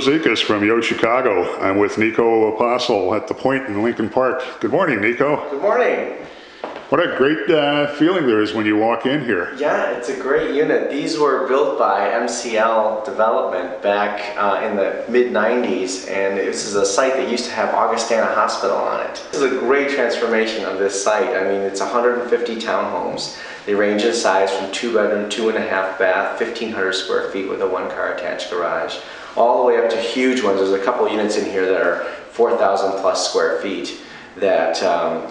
Zekas from YoChicago. I'm with Nico Apostal at the Pointe in Lincoln Park. Good morning, Nico. Good morning. What a great feeling there is when you walk in here. Yeah, it's a great unit. These were built by MCL Development back in the mid-90s, and this is a site that used to have Augustana Hospital on it. This is a great transformation of this site. I mean, it's 150 townhomes. They range in size from 2-bedroom, 2.5 bath, 1,500 square feet with a 1-car attached garage, all the way up to huge ones. There's a couple units in here that are 4,000 plus square feet that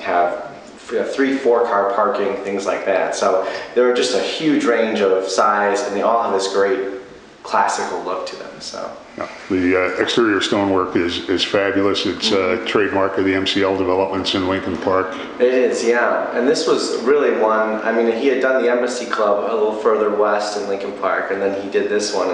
have 3-4 car parking, things like that. So they're just a huge range of size, and they all have this great classical look to them. So yeah, the exterior stonework is fabulous. It's a trademark of the MCL developments in Lincoln Park. It is, yeah. And this was really one. I mean, he had done the Embassy Club a little further west in Lincoln Park, and then he did this one,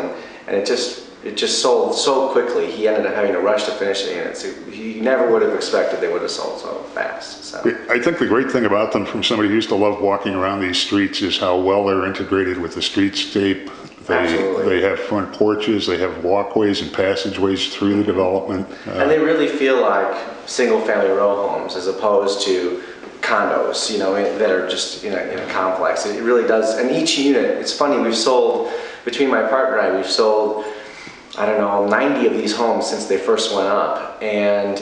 and it just sold so quickly. He ended up having to rush to finish the units. He never would have expected they would have sold so fast. So I think the great thing about them, from somebody who used to love walking around these streets, is how well they're integrated with the streetscape. They have front porches, they have walkways and passageways through the development. And they really feel like single-family row homes as opposed to condos, you know, that are just in a complex. It really does. And each unit, it's funny, we've sold, between my partner and I, we've sold, I don't know, 90 of these homes since they first went up, and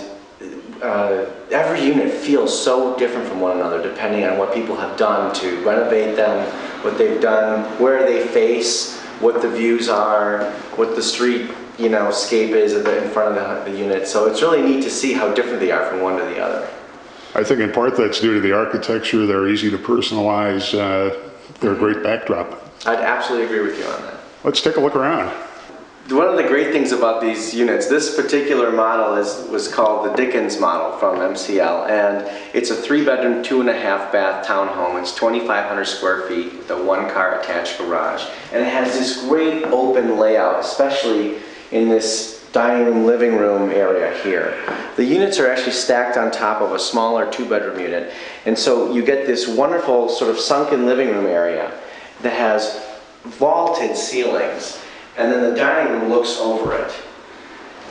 every unit feels so different from one another depending on what people have done to renovate them, what they've done, where they face, what the views are, what the street, you know, scape is in front of the unit. So it's really neat to see how different they are from one to the other. I think in part that's due to the architecture. They're easy to personalize. They're a great backdrop. I'd absolutely agree with you on that. Let's take a look around. One of the great things about these units, this particular model was called the Dickens Model from MCL, and it's a 3-bedroom, 2.5 bath townhome. It's 2,500 square feet with a 1-car attached garage, and it has this great open layout, especially in this dining room, living room area here. The units are actually stacked on top of a smaller 2-bedroom unit, and so you get this wonderful sort of sunken living room area that has vaulted ceilings. And then the dining room looks over it.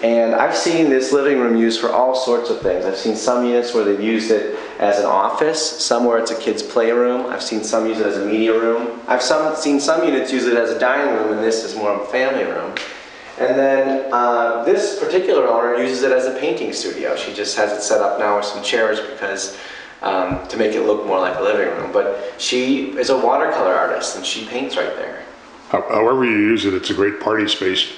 And I've seen this living room used for all sorts of things. I've seen some units where they've used it as an office, some where it's a kid's playroom. I've seen some use it as a media room. I've seen some units use it as a dining room, and this is more of a family room. And then this particular owner uses it as a painting studio. She just has it set up now with some chairs because to make it look more like a living room. But she is a watercolor artist, and she paints right there. However you use it, it's a great party space.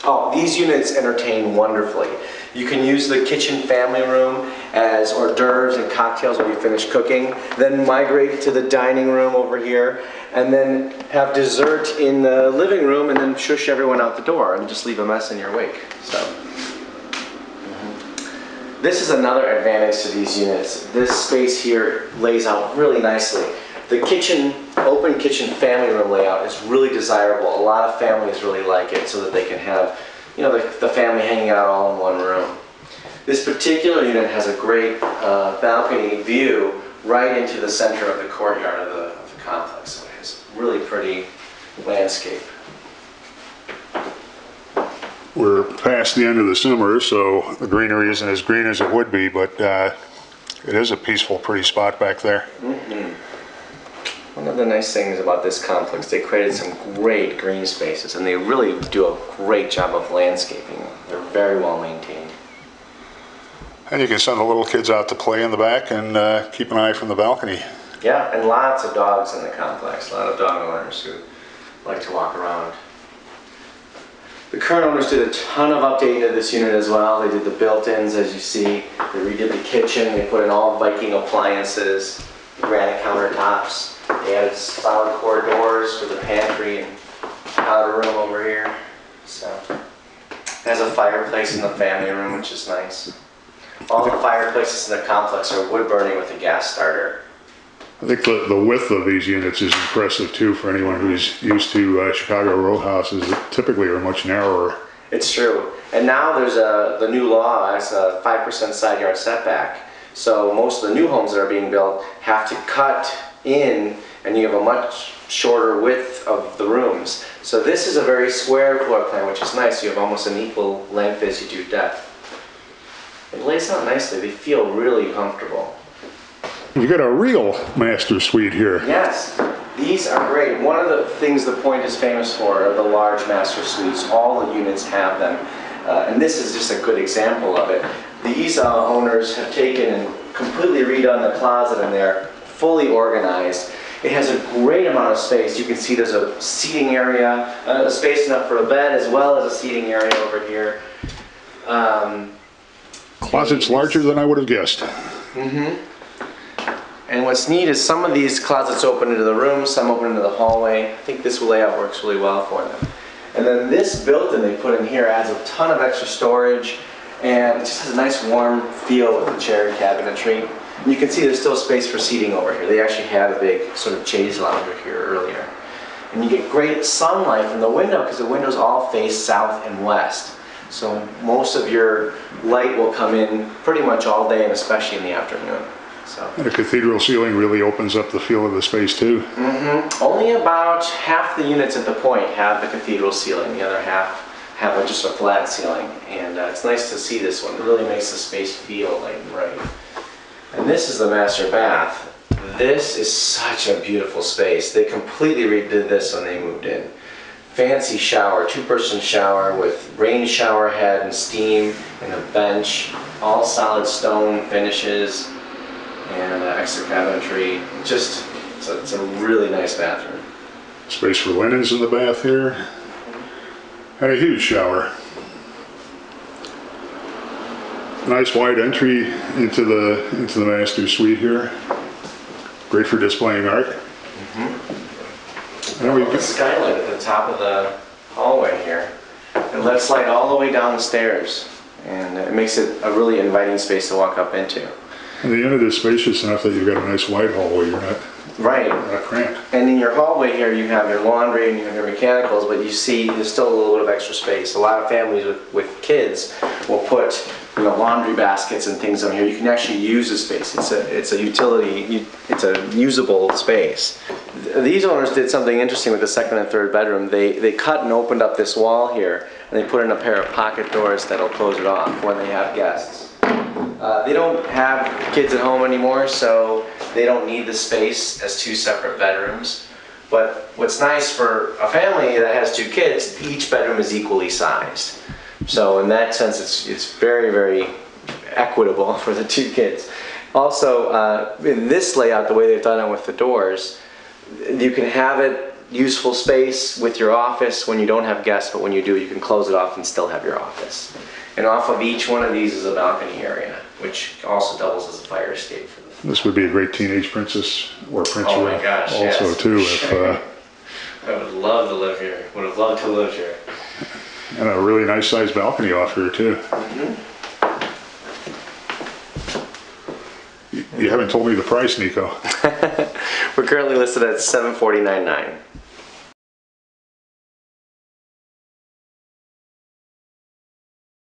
Oh, these units entertain wonderfully. You can use the kitchen family room as hors d'oeuvres and cocktails when you finish cooking, then migrate to the dining room over here, and then have dessert in the living room, and then shush everyone out the door and just leave a mess in your wake. So, This is another advantage to these units. This space here lays out really nicely. The kitchen, open kitchen family room layout is really desirable. A lot of families really like it so that they can have, you know, the family hanging out all in one room. This particular unit has a great balcony view right into the center of the courtyard of the complex. So it has really pretty landscape. We're past the end of the summer, so the greenery isn't as green as it would be, but it is a peaceful, pretty spot back there. One of the nice things about this complex, they created some great green spaces, and they really do a great job of landscaping. They're very well maintained. And you can send the little kids out to play in the back and keep an eye from the balcony. Yeah, and lots of dogs in the complex. A lot of dog owners who like to walk around. The current owners did a ton of updating to this unit as well. They did the built-ins, as you see. They redid the kitchen. They put in all Viking appliances, granite countertops. They added solid core doors for the pantry and powder room over here. So it has a fireplace in the family room, which is nice. All the fireplaces in the complex are wood burning with a gas starter. I think the width of these units is impressive too for anyone who's used to Chicago row houses that typically are much narrower. It's true. And now there's the new law, it's a 5% side yard setback. So most of the new homes that are being built have to cut in, and you have a much shorter width of the rooms. So this is a very square floor plan, which is nice. You have almost an equal length as you do depth. It lays out nicely. They feel really comfortable. You got a real master suite here. Yes, these are great. One of the things the Pointe is famous for are the large master suites. All the units have them. And this is just a good example of it. These owners have taken and completely redone the closet in there, fully organized. It has a great amount of space. You can see there's a seating area, a space enough for a bed, as well as a seating area over here. Closet's larger than I would have guessed. And what's neat is some of these closets open into the room, some open into the hallway. I think this layout works really well for them. And then this built-in they put in here adds a ton of extra storage, and it just has a nice warm feel with the chair cabinetry. And you can see there's still space for seating over here. They actually had a big sort of chaise lounger here earlier. And you get great sunlight from the window because the windows all face south and west. So most of your light will come in pretty much all day, and especially in the afternoon. So. And the cathedral ceiling really opens up the feel of the space too. Only about half the units at the Pointe have the cathedral ceiling. The other half have just a flat ceiling. And it's nice to see this one. It really makes the space feel light and bright. And this is the master bath. This is such a beautiful space. They completely redid this when they moved in. Fancy shower, two-person shower with rain shower head and steam and a bench, all solid stone finishes, and extra cabinetry. Just, it's a really nice bathroom. Space for linens in the bath here. And a huge shower. Nice wide entry into the master suite here. Great for displaying art. And we've got a skylight at the top of the hallway here. It lets light all the way down the stairs, and it makes it a really inviting space to walk up into. And the unit is spacious enough that you've got a nice wide hallway. You're not cramped. And in your hallway here, you have your laundry and you have your mechanicals, but you see there's still a little bit of extra space. A lot of families with kids will put laundry baskets and things on here. You can actually use the space. It's a utility. It's a usable space. These owners did something interesting with the second and third bedroom. They cut and opened up this wall here, and they put in a pair of pocket doors that'll close it off when they have guests. They don't have kids at home anymore, so they don't need the space as two separate bedrooms. But what's nice for a family that has two kids, each bedroom is equally sized. So in that sense, it's very, very equitable for the two kids. Also, in this layout, the way they've done it with the doors, you can have it useful space with your office when you don't have guests, but when you do, you can close it off and still have your office. And off of each one of these is a balcony area, which also doubles as a fire escape for the. This would be a great teenage princess or prince oh my gosh, also yes. too. I would love to live here. Would have loved to live here. And a really nice sized balcony off here too. You haven't told me the price, Nico. We're currently listed at $749.9.